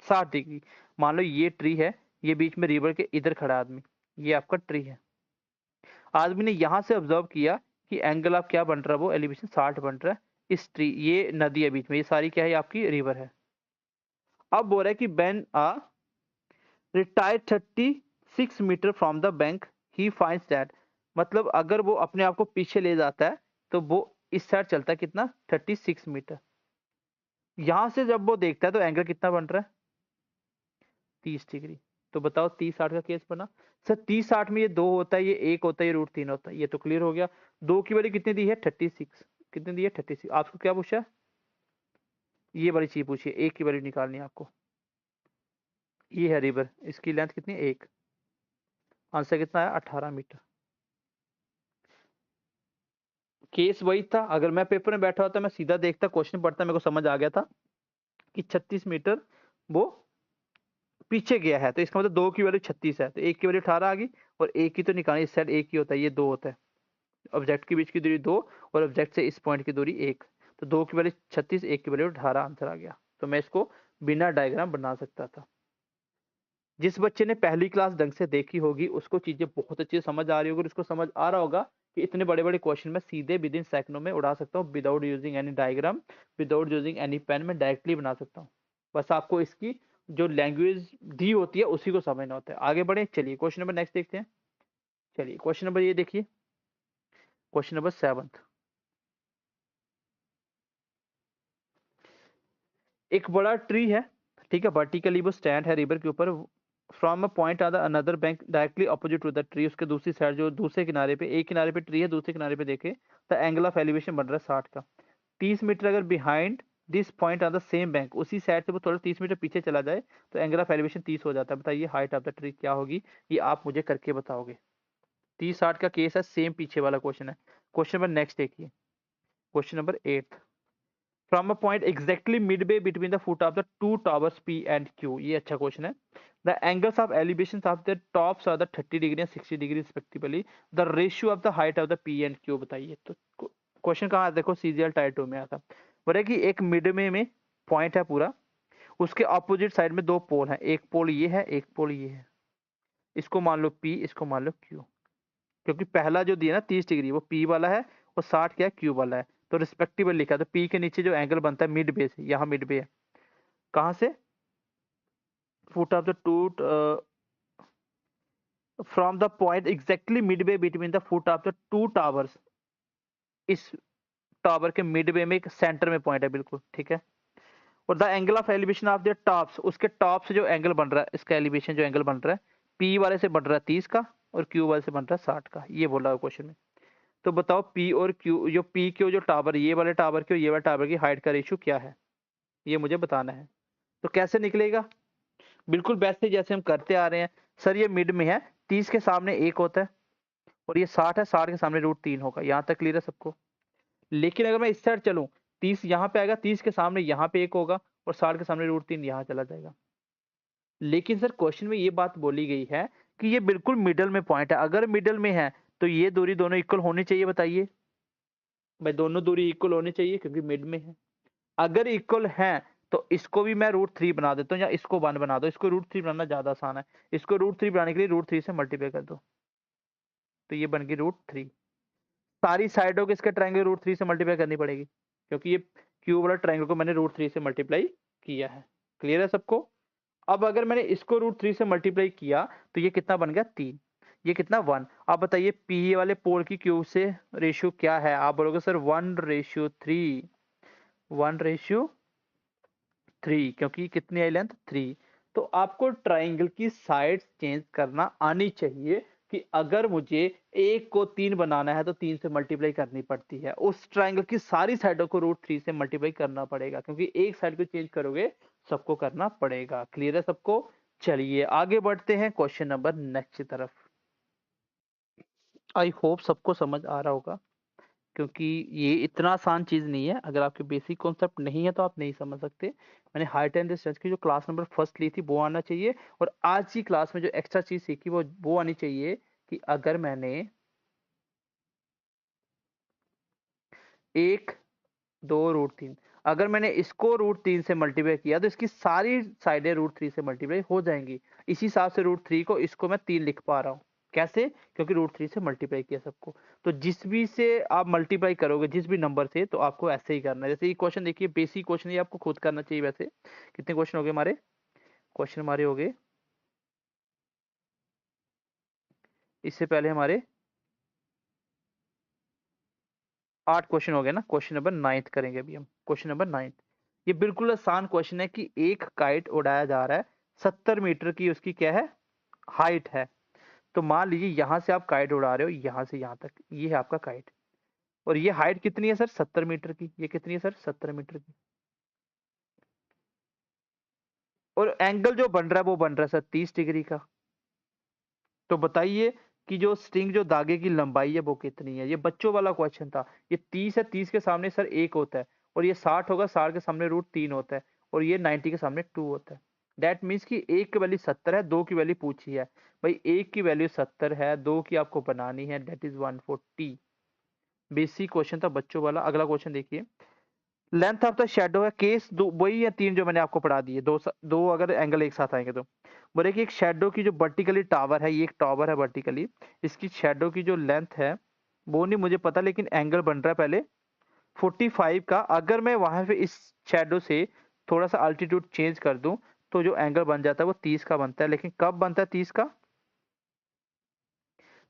60 डिग्री। मान लो ये ट्री है, ये बीच में रिवर के इधर खड़ा आदमी, ये आपका ट्री है। आदमी ने यहां से ऑब्जर्व किया कि एंगल ऑफ क्या बन रहा है, वो एलिवेशन 60 बन रहा है। इस ट्री, ये नदी है बीच में, ये सारी क्या है, आपकी रिवर है। अब बोल रहा है कि been a retire 36 metre from the bank he finds that, मतलब अगर वो अपने आप को पीछे ले जाता है तो वो इस साइड चलता है, कितना, 36 मीटर। यहां से जब वो देखता है तो एंगल कितना बन रहा है, 30 डिग्री। तो बताओ 30-60 का केस बना। सर 30-60 में ये 2 होता है, ये 1 होता है, ये √3 होता है, ये तो क्लियर हो गया। 2 की वैल्यू कितनी दी है, 36। कितनी दी है, 36। आपको क्या पूछा, ये वाली चीज पूछिए, 1 की वैल्यू निकालनी है आपको। ये है रिवर, इसकी लेंथ कितनी है, 1। आंसर कितना है, 18 मीटर। केस वही था, अगर मैं पेपर में बैठा होता मैं सीधा देखता, क्वेश्चन पढ़ता, मेरे को समझ आ गया था कि 36 मीटर वो पीछे गया है, तो इसका मतलब 2 की वैल्यू 36 है, तो 1 की वैल्यू 18 आ गई, और 1 की तो निकालनी, इस साइड 1 ही होता है, ये 2 होता है। ऑब्जेक्ट के बीच की दूरी 2 और ऑब्जेक्ट से इस पॉइंट की दूरी 1, तो 2 की वैल्यू 36, 1 की वैल्यू 18, आंसर आ गया। तो मैं इसको बिना डायग्राम बना सकता था। जिस बच्चे ने पहली क्लास ढंग से देखी होगी उसको चीजें बहुत अच्छी समझ आ रही होगी, और उसको समझ आ रहा होगा कि इतने बड़े बड़े क्वेश्चन में सीधे विद इन सेकंडों में उड़ा सकता हूँ, without using any diagram, without using any pen, में डायरेक्टली बना सकता हूँ। बस आपको इसकी जो लैंग्वेज दी होती है उसी को समझना होता है। आगे बढ़े, चलिए क्वेश्चन नंबर नेक्स्ट देखते हैं। चलिए क्वेश्चन नंबर ये देखिए, क्वेश्चन नंबर 7। एक बड़ा ट्री है, ठीक है, वर्टिकली वो स्टैंड है रिवर के ऊपर, from a point on the another bank directly opposite to the tree, उसके दूसरी साइड, जो दूसरे किनारे पे, एक किनारे पे ट्री है, दूसरे किनारे पे देखे, द एंगल ऑफ एलिवेशन बन रहा है 60 का। 30 मीटर अगर behind this point on the same bank, उसी साइड से वो थोड़ा 30 मीटर पीछे चला जाए तो एंगल ऑफ एलिवेशन 30 हो जाता है। बताइए हाइट ऑफ द ट्री क्या होगी, ये आप मुझे करके बताओगे। 30-60 का केस है, सेम पीछे वाला क्वेश्चन है। क्वेश्चन नंबर नेक्स्ट देखिए, question number 8। From a point exactly midway between the foot of the two towers P and Q, ये अच्छा क्वेश्चन है। The angles of elevation of the tops are the 30 degree and 60 degree respectively, the ratio of the height of the P and Q बताइए। तो question कहाँ है, देखो CGL type 2 में आता, बोले कि एक मिडवे में पॉइंट है पूरा, उसके ऑपोजिट साइड में 2 पोल हैं, एक पोल ये है, एक पोल ये है। इसको मान लो P, इसको मान लो Q। क्योंकि पहला जो दिया ना 30 डिग्री, वो P वाला है, और 60 क्या है, Q वाला है, तो रिस्पेक्टिवल लिखा है। तो P के नीचे जो एंगल बनता है मिड बे से, यहाँ मिड बे है, कहाँ से, foot of the two, from the point exactly midway between the foot of the two towers, इस टावर के मिड बे में एक सेंटर में पॉइंट है बिल्कुल, ठीक है। और the angle of elevation of the tops, उसके टॉप से जो एंगल बन रहा है, इसका एलिवेशन जो एंगल बन रहा है, P वाले से बन रहा है 30 का, और Q वाले से बन रहा है 60 का, ये बोल रहा है क्वेश्चन में। तो बताओ पी और क्यू, जो पी क्यू जो टावर, ये वाले टावर की और ये वाले टावर की हाइट का रेशियो क्या है, ये मुझे बताना है। तो कैसे निकलेगा, बिल्कुल वैसे जैसे हम करते आ रहे हैं। सर ये मिड में है, 30 के सामने 1 होता है और ये 60 है, 60 के सामने √3 होगा। यहाँ तक क्लियर है सबको। लेकिन अगर मैं इस साइड चलूं, 30 यहाँ पे आएगा, 30 के सामने यहाँ पे 1 होगा और 60 के सामने √3 यहाँ चला जाएगा। लेकिन सर क्वेश्चन में ये बात बोली गई है कि ये बिल्कुल मिडल में पॉइंट है। अगर मिडल में है तो ये दूरी दोनों इक्वल होनी चाहिए, बताइए भाई, दोनों दूरी इक्वल होनी चाहिए क्योंकि मिड में है। अगर इक्वल है तो इसको भी मैं √3 बना देता हूँ, या इसको 1 बना दो। इसको √3 बनाना ज्यादा आसान है। इसको √3 बनाने के लिए √3 से मल्टीप्लाई कर दो, तो ये बन गई √3। सारी साइडों को इसके ट्रायंगल √3 से मल्टीप्लाई करनी पड़ेगी क्योंकि ये क्यूब वाला ट्रायंगल को मैंने √3 से मल्टीप्लाई किया है। क्लियर है सबको। अब अगर मैंने इसको √3 से मल्टीप्लाई किया तो ये कितना बन गया, 3। ये कितना, 1। आप बताइए पी वाले पोल की क्यूब से रेशियो क्या है। आप बोलोगे सर 1:3, 1:3, क्योंकि कितनी आई लेंथ, 3। तो आपको ट्राइंगल की साइड चेंज करना आनी चाहिए कि अगर मुझे एक को 3 बनाना है तो 3 से मल्टीप्लाई करनी पड़ती है। उस ट्राइंगल की सारी साइडों को √3 से मल्टीप्लाई करना पड़ेगा क्योंकि एक साइड को चेंज करोगे सबको करना पड़ेगा। क्लियर है सबको। चलिए आगे बढ़ते हैं क्वेश्चन नंबर नेक्स्ट की तरफ। आई होप सबको समझ आ रहा होगा क्योंकि ये इतना आसान चीज नहीं है। अगर आपके बेसिक कॉन्सेप्ट नहीं है तो आप नहीं समझ सकते। मैंने हाइट एंड डिस्टेंस की जो क्लास नंबर फर्स्ट ली थी वो आना चाहिए, और आज की क्लास में जो एक्स्ट्रा चीज सीखी वो आनी चाहिए कि अगर मैंने 1, 2, √3, अगर मैंने इसको √3 से मल्टीप्लाई किया तो इसकी सारी साइडें √3 से मल्टीप्लाई हो जाएंगी। इसी हिसाब से √3 को, इसको मैं 3 लिख पा रहा हूँ। कैसे, क्योंकि √3 से मल्टीप्लाई किया सबको। तो जिस भी से आप मल्टीप्लाई करोगे, जिस भी नंबर से, तो आपको ऐसे ही करना है। जैसे ये क्वेश्चन देखिए, बेसिक क्वेश्चन ये आपको खुद करना चाहिए। वैसे कितने क्वेश्चन हो गए हमारे, क्वेश्चन हमारे हो गए, इससे पहले हमारे 8 क्वेश्चन हो गए ना। क्वेश्चन नंबर 9 करेंगे अभी हम, क्वेश्चन नंबर 9। ये बिल्कुल आसान क्वेश्चन है कि एक काइट उड़ाया जा रहा है, 70 मीटर की उसकी क्या है, हाइट है। तो मान लीजिए यहां से आप काइट उड़ा रहे हो, यहां से यहां तक, ये है आपका काइट। और ये हाइट कितनी है सर, 70 मीटर की। ये कितनी है सर, 70 मीटर की। और एंगल जो बन रहा है वो बन रहा है सर 30 डिग्री का। तो बताइए कि जो स्ट्रिंग, जो धागे की लंबाई है वो कितनी है। ये बच्चों वाला क्वेश्चन था। ये 30 है, 30 के सामने सर 1 होता है, और ये 60 होगा, 60 के सामने √3 होता है, और ये 90 के सामने 2 होता है। दैट मीन्स कि एक की वैल्यू 70 है, 2 की वैल्यू पूछी है। भाई एक की वैल्यू 70 है, 2 की आपको बनानी है, दैट इज 140। बेसिक क्वेश्चन था बच्चों वाला। अगला क्वेश्चन देखिए, लेंथ ऑफ द शेडो है, केस दो वही है, 3 जो मैंने आपको पढ़ा दिए। दो अगर एंगल एक साथ आएंगे तो बोले कि एक शेडो की जो वर्टिकली टावर है, ये एक टावर है वर्टिकली, इसकी शेडो की जो लेंथ है वो नहीं मुझे पता, लेकिन एंगल बन रहा है पहले 45 का। अगर मैं वहां पे इस शेडो से थोड़ा सा अल्टीट्यूड चेंज कर दूं तो जो एंगल बन जाता है वो 30 का बनता है। लेकिन कब बनता है 30 का,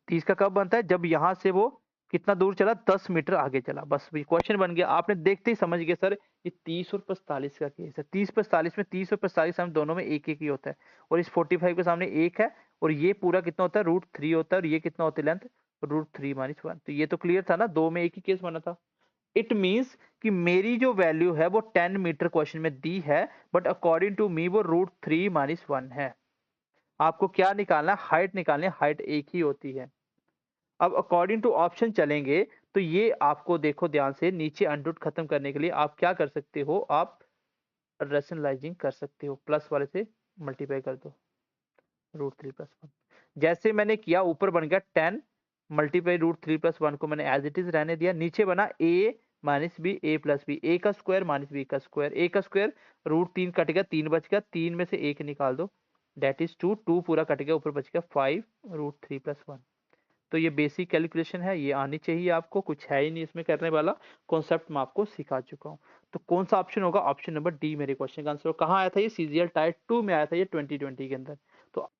30 का कब बनता है, जब यहां से वो कितना दूर चला, 10 मीटर आगे चला। बस क्वेश्चन बन गया, आपने देखते ही समझ गए सर ये 30 और 45 का केस है। 30-45 में, 30 और 45 सामने दोनों में एक एक ही होता है, और इस 45 के सामने एक है, और ये पूरा कितना होता है, √3 होता है, और ये कितना होता है लेंथ, √3-1। तो ये तो क्लियर था ना, दो में एक ही केस बना था। इट मीन्स कि मेरी जो वैल्यू है वो 10 मीटर क्वेश्चन में दी है, बट अकॉर्डिंग टू मी वो √3-1 है। आपको क्या निकालना है, हाइट निकालनी है, हाइट एक ही होती है। अब अकॉर्डिंग टू ऑप्शन चलेंगे तो ये आपको देखो ध्यान से, नीचे अंडरूट खत्म करने के लिए आप क्या कर सकते हो, आप रेशनलाइजिंग कर सकते हो, प्लस वाले से मल्टीप्लाई कर दो, √3+1। जैसे मैंने किया, ऊपर बन गया 10 मल्टीप्लाई √3+1 को मैंने एज इट इज रहने दिया, नीचे बना a-b, a+b, a का स्क्वायर माइनस b का स्क्वायर, a का स्क्वायर √3 कट गया, 3 बच गया, 3 में से 1 निकाल दो, डेट इज 2, 2 पूरा कट गया, ऊपर बच गया 5 √3+1। तो ये बेसिक कैलकुलेशन है, ये आनी चाहिए आपको, कुछ है ही नहीं इसमें करने वाला, कॉन्सेप्ट मैं आपको सिखा चुका हूँ। तो कौन सा ऑप्शन होगा, ऑप्शन नंबर डी मेरे क्वेश्चन का आंसर। कहाँ आया था ये, सीजीएल टाइप 2 में आया था ये, 2020 के अंदर। तो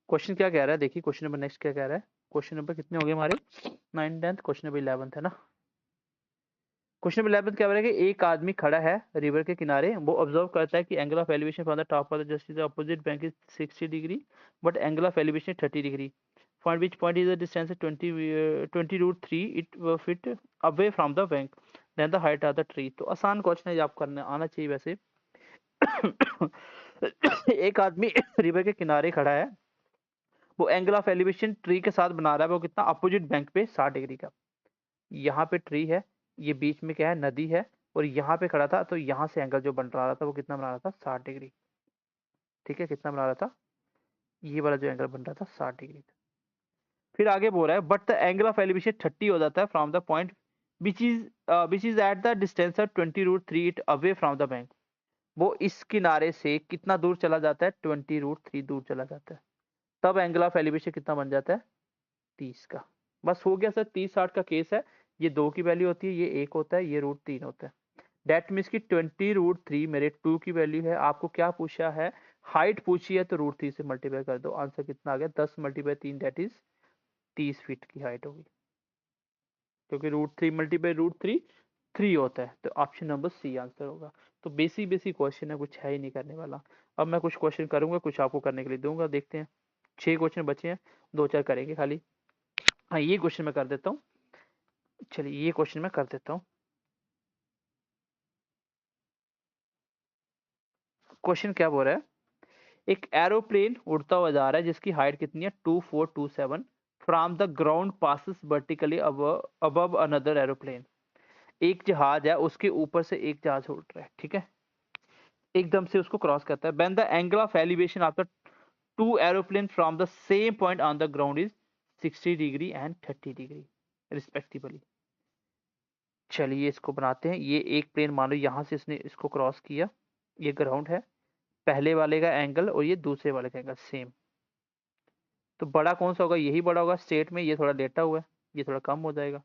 क्वेश्चन क्या कह रहा है, देखिए क्वेश्चन नंबर नेक्स्ट क्या कह रहा है। क्वेश्चन नंबर कितने हो गए हमारे, 9, 10, क्वेश्चन नंबर 11 है ना। क्वेश्चन नंबर 11 क्या बोला कि एक आदमी खड़ा है रिवर के किनारे, वो ऑब्जर्व करता है कि angle of elevation from the top of the just is opposite bank is 60 degree, but angle of elevation 30 degree. Find which point is the distance 20√3 it feet away from the bank then the height of the tree. तो आसान question है, ये आप करने आना चाहिए वैसे। एक आदमी रिवर के किनारे खड़ा है, वो एंगल ऑफ एलिवेशन ट्री के साथ बना रहा है, वो कितना, अपोजिट बैंक पे 60 डिग्री का। यहाँ पे ट्री है, ये बीच में क्या है, नदी है, और यहाँ पे खड़ा था, तो यहाँ से एंगल जो बन रहा था वो कितना बना रहा था, 60 डिग्री। ठीक है, कितना बना रहा था, ये वाला जो एंगल बन रहा था 60 डिग्री। फिर आगे बोल रहा है but the angle of elevation 30 हो जाता है from the point which is at the distance of 20√3 it away from the bank. वो इस किनारे से कितना दूर चला जाता है, 20√3 दूर चला जाता है। तब एंगल ऑफ एलिवेशन कितना बन जाता है, 30 का। बस हो गया सर, 30-60 का केस है। ये 2 की वैल्यू होती है, ये 1 होता है, ये √3 होता है। डेट मीन्स की 20√3 मेरे 2 की वैल्यू है। आपको क्या पूछा है, हाइट पूछी है, तो √3 से मल्टीप्लाई कर दो, आंसर कितना आ गया, 10 × 3 दैट इज 30 फीट की हाइट होगी, क्योंकि √3 × √3 3 होता है। तो ऑप्शन नंबर सी आंसर होगा। तो बेसिक क्वेश्चन है, कुछ है ही नहीं करने वाला। अब मैं कुछ क्वेश्चन करूंगा, कुछ आपको करने के लिए दूंगा, देखते हैं। 6 क्वेश्चन बचे हैं, 2-4 करेंगे खाली। हाँ, ये क्वेश्चन मैं कर देता हूँ। चलिए, ये क्वेश्चन मैं कर देता हूँ। क्वेश्चन क्या बोल रहा है, एक एरोप्लेन उड़ता हुआ जा रहा है जिसकी हाइट कितनी है, 2427 from the ground passes vertically above another aeroplane. एक जहाज है, उसके ऊपर से एक जहाज उड़ रहा है, ठीक है, एकदम से उसको क्रॉस करता है। When the angle of elevation of the to aeroplane from the same point on the ground is 60 degree and 30 degree respectively. चलिए इसको बनाते हैं। ये एक प्लेन मान लो यहाँ से इसने इसको क्रॉस किया, ये ग्राउंड है, पहले वाले का एंगल और ये दूसरे वाले का एंगल सेम। तो बड़ा कौन सा होगा, यही बड़ा होगा स्टेट में, ये थोड़ा लेटा हुआ है, ये थोड़ा कम हो जाएगा।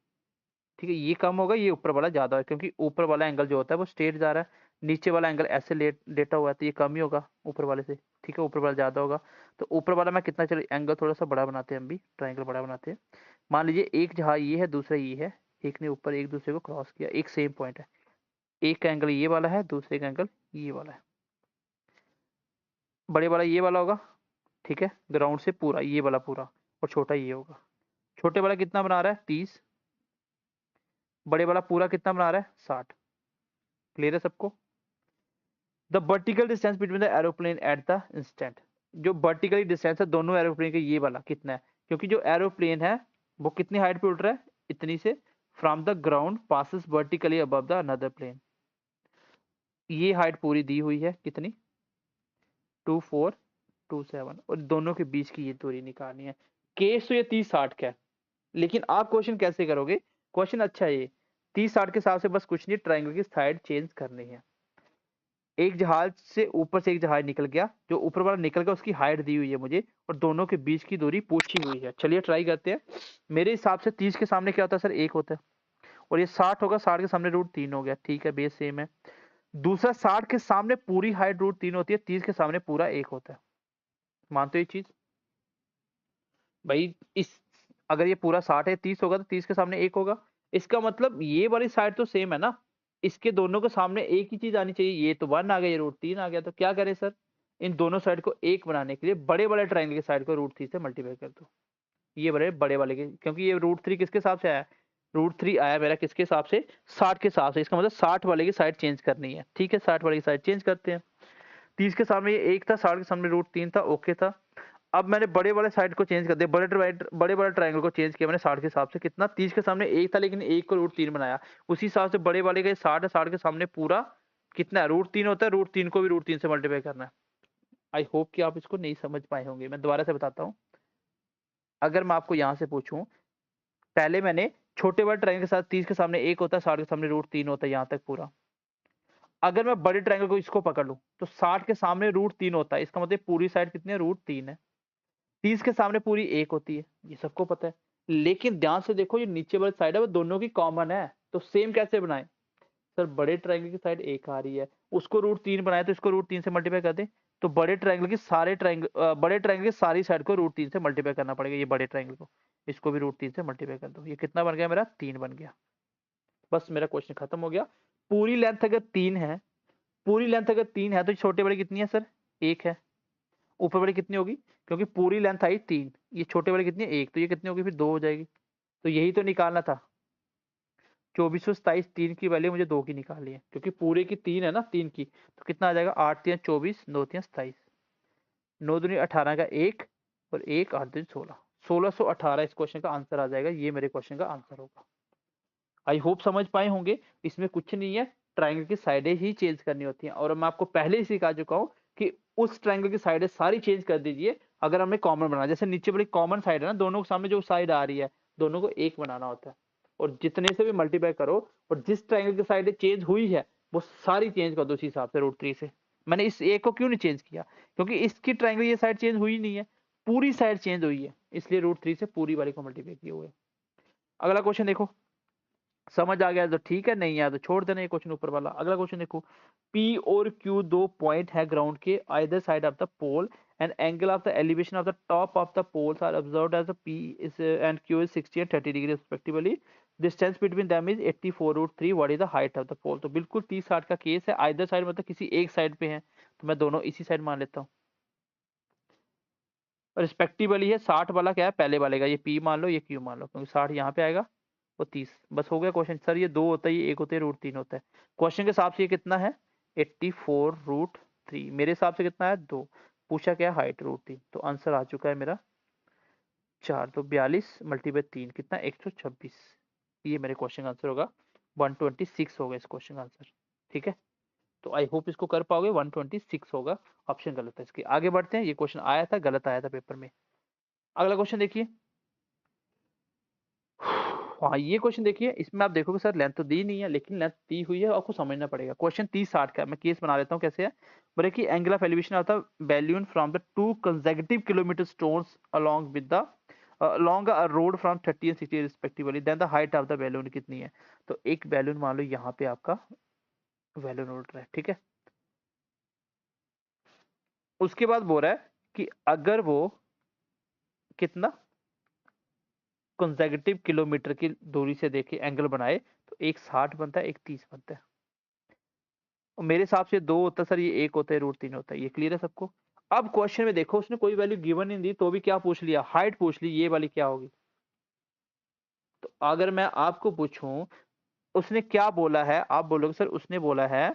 ठीक है, ये कम होगा, ये ऊपर वाला ज्यादा है, क्योंकि ऊपर वाला एंगल जो होता है वो स्ट्रेट जा रहा है, नीचे वाला एंगल ऐसे लेटा हुआ है, तो ये कम ही होगा ऊपर वाले से। ठीक है, ऊपर वाला ज्यादा होगा, तो ऊपर वाला मैं कितना, चलिए एंगल थोड़ा सा बड़ा बनाते हैं, हम भी ट्राइंगल बड़ा बनाते हैं। मान लीजिए एक जहाँ ये है, दूसरा ये है, एक ने ऊपर एक दूसरे को क्रॉस किया, एक सेम पॉइंट है, एक का एंगल ये वाला है, दूसरे का एंगल ये वाला है। बड़े वाला ये वाला होगा, ठीक है, ग्राउंड से पूरा ये वाला पूरा, और छोटा ये होगा। छोटे वाला कितना बना रहा है, 30, बड़े वाला पूरा कितना बना रहा है, 60। क्लियर है सबको। The vertical distance between the aeroplane at the instant, जो वर्टिकली डिस्टेंस है दोनों एरोप्लेन के, ये वाला कितना है, क्योंकि जो एरोप्लेन है वो कितनी हाइट पे उड़ रहा है, इतनी से, from the ground passes vertically above the another plane. ये हाइट पूरी दी हुई है, कितनी, 2427, और दोनों के बीच की ये दूरी निकालनी है। केस तो ये 30-60 का है, लेकिन आप क्वेश्चन कैसे करोगे, क्वेश्चन अच्छा है ये, 30-60 के हिसाब से बस कुछ नहीं, ट्राइंगल की साइड चेंज करनी है। एक जहाज से ऊपर से एक जहाज निकल गया, जो ऊपर वाला निकल गया उसकी हाइट दी हुई है मुझे, और दोनों के बीच की दूरी पूछी हुई है। चलिए ट्राई करते हैं। मेरे हिसाब से 30 के सामने क्या होता है सर, 1 होता है, और ये 60 होगा, 60 के सामने √3 हो गया, ठीक है, बेस सेम है। दूसरा 60 के सामने पूरी हाइट √3 होती है, 30 के सामने पूरा 1 होता है। मानते हो ये चीज भाई, इस अगर ये पूरा 60 है, 30 होगा, तो 30 के सामने 1 होगा, इसका मतलब ये वाली साइड तो सेम है ना, इसके दोनों के सामने एक ही चीज आनी चाहिए। ये तो 1 आ गया, ये √3 आ गया, तो क्या करें सर, इन दोनों साइड को एक बनाने के लिए बड़े वाले ट्राइंगल की साइड को √3 से मल्टीप्लाई कर दो। ये बड़े वाले के, क्योंकि ये √3 किसके हिसाब से आया, √3 आया मेरा किसके हिसाब से, 60 के हिसाब से, इसका मतलब 60 वाले की साइड चेंज करनी है। ठीक है, 60 वाले की साइड चेंज करते हैं। 30 के सामने ये 1 था, 60 के सामने √3 था, ओके था। अब मैंने बड़े वाले साइड को चेंज कर दिया, बड़े वाले ट्राइंगल को चेंज किया मैंने 60 के हिसाब से। कितना, 30 के सामने 1 था, लेकिन 1 को √3 बनाया, उसी हिसाब से बड़े वाले का 60 है, 60 के सामने पूरा कितना है, √3 होता है, √3 को भी √3 से मल्टीप्लाई करना है। आई होप कि आप इसको नहीं समझ पाए होंगे, मैं दोबारा से बताता हूँ। अगर मैं आपको यहाँ से पूछूं, पहले मैंने छोटे वाले ट्राइंगल के साथ 30 के सामने 1 होता है, 60 के सामने √3 होता है, यहाँ तक पूरा। अगर मैं बड़े ट्राइंगल को इसको पकड़ लूं, तो 60 के सामने √3 होता है, इसका मतलब पूरी साइड कितनी है, √3 है। 30 के सामने पूरी 1 होती है, ये सबको पता है। लेकिन ध्यान से देखो, ये नीचे वाली साइड है वो दोनों की कॉमन है, तो सेम कैसे बनाए सर, बड़े ट्रायंगल की साइड 1 आ रही है, उसको √3 बनाए, तो इसको √3 से मल्टीप्लाई कर दे, तो बड़े ट्रायंगल की बड़े ट्रायंगल की सारी साइड को √3 से मल्टीप्लाई करना पड़ेगा। ये बड़े ट्रायंगल को, इसको भी √3 से मल्टीप्लाई कर दो। ये कितना बन गया मेरा, 3 बन गया। बस मेरा क्वेश्चन खत्म हो गया। पूरी लेंथ अगर 3 है, पूरी लेंथ अगर 3 है, तो छोटे बड़े कितनी है सर, 1 है। ऊपर बड़ी कितनी होगी, क्योंकि पूरी लेंथ आई 3, ये छोटे वाले कितनी है 1, तो ये कितनी होगी फिर 2 हो जाएगी। तो यही तो निकालना था। 2427 3 की वैल्यू मुझे 2 की निकालनी है, क्योंकि पूरे की 3 है ना, 3 की, तो कितना आ जाएगा 8 3 24, 9 3 27, 9 दूनी 18 का 1 और 1 8 3 16, 1618 इस क्वेश्चन का आंसर आ जाएगा। ये मेरे क्वेश्चन का आंसर होगा। आई होप समझ पाए होंगे। इसमें कुछ नहीं है, ट्राइंगल की साइडें ही चेंज करनी होती हैं, और मैं आपको पहले ही सिखा चुका हूँ कि उस ट्राइंगल की साइडें सारी चेंज कर दीजिए अगर हमें कॉमन बनाना। जैसे नीचे वाली कॉमन साइड है ना, दोनों के सामने जो साइड आ रही है, दोनों को एक बनाना होता है, और जितने से भी मल्टीप्लाई करो, और जिस ट्राइंगल की साइड चेंज हुई है वो सारी चेंज कर दो उसी हिसाब से √3 से। मैंने इस एक को क्यों नहीं चेंज किया, क्योंकि इसकी ट्राइंगल ये साइड चेंज हुई नहीं है, पूरी साइड चेंज हुई है, इसलिए √3 से पूरी वाली को मल्टीप्लाई किए हुए। अगला क्वेश्चन देखो, समझ आ गया तो ठीक है, नहीं आया तो छोड़ देना ये क्वेश्चन ऊपर वाला। अगला क्वेश्चन देखो, पी और क्यू दो पॉइंट है ग्राउंड के either side of the pole and angle of the elevation of the top of the poles are observed as P is and Q is 60 and 30 degree respectively. Distance between them is 84√3। What is the height of the pole. तो बिल्कुल 30-60 का case है, either side मतलब किसी एक side पे है, तो मैं दोनों इसी साइड मान लेता हूँ। रिस्पेक्टिवली है, 60 वाला क्या है पहले वाले का, ये पी मान लो ये क्यू मान लो, क्योंकि 60 यहाँ पे आएगा और 30, बस हो गया क्वेश्चन। सर ये 2 होता है, ये 1 होता है, √3 होता है। क्वेश्चन के हिसाब से ये कितना है 84√3, मेरे हिसाब से कितना है 2। पूछा क्या हाइट √3, तो आंसर आ चुका है मेरा 4, तो 42 मल्टीप्लाई 3 कितना 126। ये मेरे क्वेश्चन का आंसर होगा, 126 होगा इस क्वेश्चन का आंसर। ठीक है, तो आई होप इसको कर पाओगे, 126 होगा। ऑप्शन गलत है इसके। आगे बढ़ते हैं, ये क्वेश्चन आया था, गलत आया था पेपर में। अगला क्वेश्चन देखिए, हाँ ये क्वेश्चन देखिए, इसमें आप देखोगे सर लेंथ तो दी नहीं है, लेकिन लेंथ दी हुई है, आपको समझना पड़ेगा। क्वेश्चन 30-60 का, मैं केस बना लेता हूँ कैसे है। बोले कि angle of elevation of the balloon from the 2 consecutive kilometre stones along with the along a road from 30 and 60 respectively, then the height of the balloon कितनी है। तो एक बैलून मान लो यहाँ पे आपका बैलून उड़ रहा है, ठीक है। उसके बाद बोल रहा है कि अगर वो कितना कंसेक्यूटिव किलोमीटर की दूरी से देखे एंगल बनाए, तो एक 60 बनता है, एक 30 बनता है। और मेरे हिसाब से 2 होता है सर, ये 1 होता है, √3 होता है। ये क्लियर है सबको। अब क्वेश्चन में देखो, उसने कोई वैल्यू गिवन नहीं दी, तो भी क्या पूछ लिया, हाइट पूछ ली, ये वाली क्या होगी। तो अगर मैं आपको पूछूं उसने क्या बोला है, आप बोलोगे सर उसने बोला है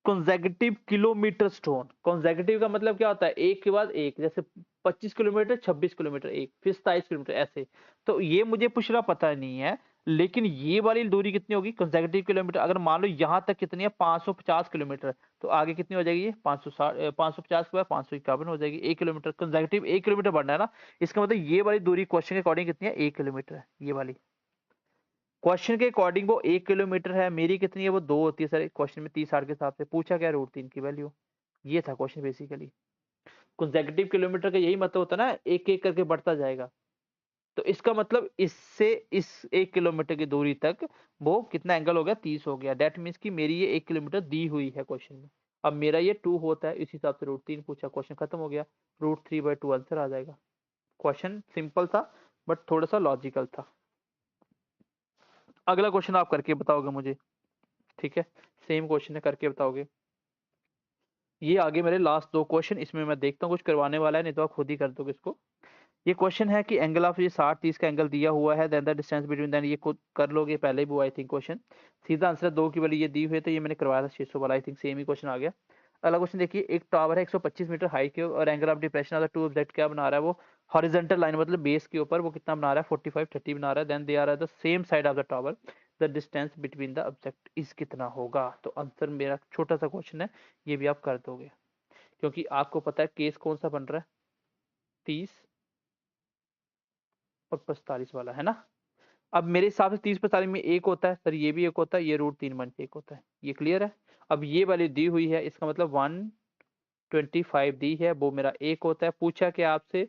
कंसेक्यूटिव किलोमीटर स्टोन। कंसेक्यूटिव का मतलब क्या होता है, एक के बाद एक, जैसे 25 किलोमीटर 26 किलोमीटर एक, फिर 27 किलोमीटर ऐसे। तो ये मुझे पूछना पता नहीं है, लेकिन ये वाली दूरी कितनी होगी कंसेक्यूटिव किलोमीटर। अगर मान लो यहाँ तक कितनी है 550 किलोमीटर, तो आगे कितनी हो जाएगी ये 560, 550 के बाद 551 हो जाएगी। 1 किलोमीटर कंसेक्यूटिव 1 किलोमीटर बढ़ना है ना, इसका मतलब ये वाली दूरी क्वेश्चन के अकॉर्डिंग कितनी है 1 किलोमीटर है। ये वाली क्वेश्चन के अकॉर्डिंग वो 1 किलोमीटर है, मेरी कितनी है वो 2 होती है सर। क्वेश्चन में 30-60 के हिसाब से पूछा क्या √3 की वैल्यू। ये था क्वेश्चन बेसिकली। कंसेक्यूटिव किलोमीटर का यही मतलब होता है ना, एक एक करके बढ़ता जाएगा। तो इसका मतलब इससे इस 1 किलोमीटर की दूरी तक वो कितना एंगल हो गया 30 हो गया। दैट मीन्स कि मेरी ये 1 किलोमीटर दी हुई है क्वेश्चन में। अब मेरा ये 2 होता है, इस हिसाब से √3 पूछा, क्वेश्चन खत्म हो गया, √3/2 आंसर आ जाएगा। क्वेश्चन सिंपल था, बट थोड़ा सा लॉजिकल था। अगला क्वेश्चन आप करके बताओगे मुझे, ठीक है, सेम क्वेश्चन है, करके बताओगे। ये आगे मेरे लास्ट 2 क्वेश्चन, इसमें मैं देखता हूँ कुछ करवाने वाला है, नहीं तो आप खुद ही कर दोगे इसको। ये क्वेश्चन है कि एंगल ऑफ ये 60-30 का एंगल दिया हुआ है, then the distance between, then ये खुद कर लोगे, पहले भी वो आई थिंक क्वेश्चन। सीधा आंसर 2 की वाली ये दी हुई है, तो ये मैंने करवाया था 600 वाला, आई थिंक सेम ही क्वेश्चन आ गया। अगला क्वेश्चन देखिए, एक टावर है 125 मीटर हाइट के, और angle of depression of the to object क्या बना रहा है वो, हॉरिजॉन्टल लाइन मतलब बेस के ऊपर वो कितना बना रहा है 45-30 बना रहा है। Then they are at the same side of the tower, the distance between the object is कितना होगा। तो आंसर मेरा छोटा सा क्वेश्चन है, ये भी आप कर दोगे, क्योंकि आपको पता है केस कौन सा बन रहा है 30 और 45 वाला, है ना। अब मेरे हिसाब से 30-45 में एक होता है सर, ये भी एक होता है, ये √3 बन के एक होता है। ये क्लियर है। अब ये वाली दी हुई है, इसका मतलब 125 दी है, वो मेरा एक होता है। पूछा क्या आपसे,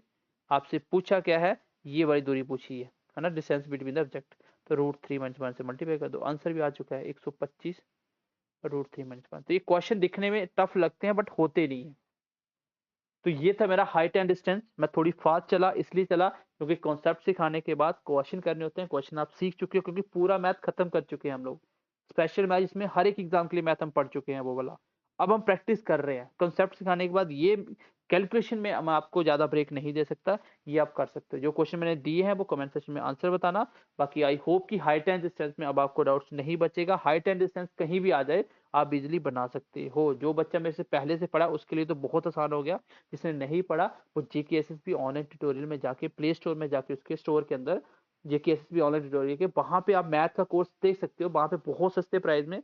आपसे पूछा क्या है, ये वाली दूरी पूछी है ना, डिस्टेंस बिटवीन द ऑब्जेक्ट। तो √3 से मल्टीप्लाई कर दो, आंसर भी आ चुका है 125 √3 तो ये क्वेश्चन दिखने में टफ लगते हैं, बट होते नहीं है। तो ये था मेरा हाइट एंड डिस्टेंस। मैं थोड़ी फास्ट चला, इसलिए चला क्योंकि कॉन्सेप्ट सिखाने के बाद क्वेश्चन करने होते हैं। क्वेश्चन आप सीख चुके हो, क्योंकि पूरा मैथ खत्म कर चुके हैं हम लोग। स्पेशल मैथ इसमें हर एक एग्जाम के लिए मैथ हम पढ़ चुके हैं वो वाला। अब हम प्रैक्टिस कर रहे हैं कॉन्सेप्ट सिखाने के बाद। ये कैलकुलेशन में मैं आपको ज़्यादा ब्रेक नहीं दे सकता, ये आप कर सकते हो। जो क्वेश्चन मैंने दिए हैं वो कमेंट सेक्शन में आंसर बताना। बाकी आई होप कि हाइट एंड डिस्टेंस में अब आपको डाउट्स नहीं बचेगा। हाइट एंड डिस्टेंस कहीं भी आ जाए आप इजीली बना सकते हो। जो बच्चा मेरे से पहले से पढ़ा उसके लिए तो बहुत आसान हो गया, जिसने नहीं पढ़ा वो जेकेएसएसबी ऑनलाइन ट्यूटोरियल में जाके प्ले स्टोर में जाके उसके स्टोर के अंदर जेकेएसएसबी ऑनलाइन ट्यूटोरियल के वहाँ पे आप मैथ का कोर्स देख सकते हो। वहाँ पे बहुत सस्ते प्राइस में,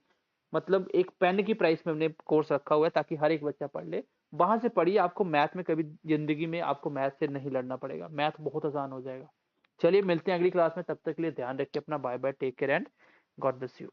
मतलब एक पेन की प्राइस में हमने कोर्स रखा हुआ है ताकि हर एक बच्चा पढ़ ले। वहां से पढ़िए, आपको मैथ में कभी जिंदगी में आपको मैथ से नहीं लड़ना पड़ेगा, मैथ बहुत आसान हो जाएगा। चलिए मिलते हैं अगली क्लास में, तब तक के लिए ध्यान रखिए अपना। Bye bye, take care and God bless you.